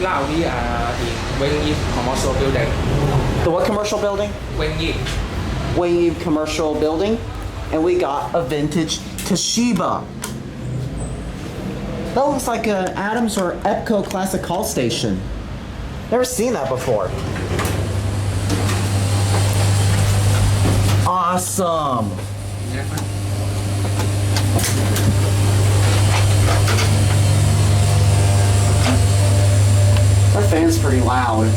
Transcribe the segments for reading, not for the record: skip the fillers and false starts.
Now we are in Wing Yi commercial building. The what commercial building? Wing Yi. Wing Yi commercial building. And we got a vintage Toshiba. That looks like an Adams or Epco classic call station. Never seen that before. Awesome. That fan's pretty loud.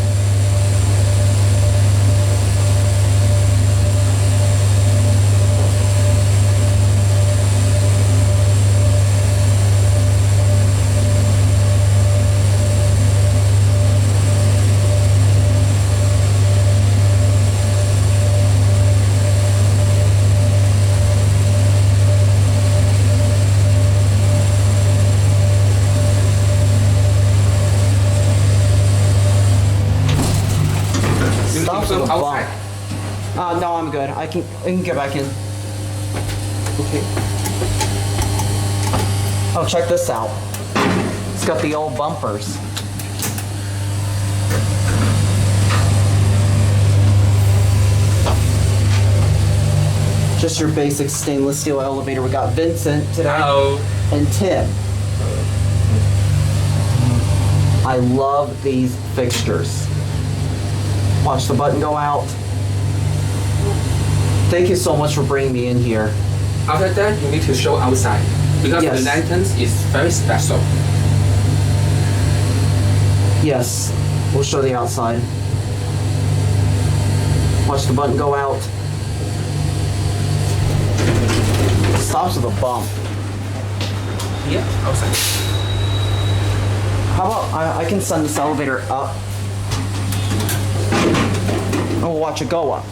Outside. No, I'm good. I can get back in. Okay. Oh, check this out. It's got the old bumpers. Just your basic stainless steel elevator. We got Vincent today. Hello. And Tim. I love these fixtures. Watch the button go out. Thank you so much for bringing me in here. After that, you need to show outside because Yes. the lanterns is very special. Yes, we'll show the outside. Watch the button go out. Stops with a bump. Yeah, outside. How about I can send this elevator up? And we'll watch it go up.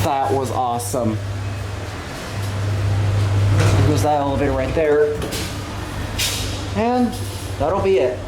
That was awesome. There goes that elevator right there. And that'll be it.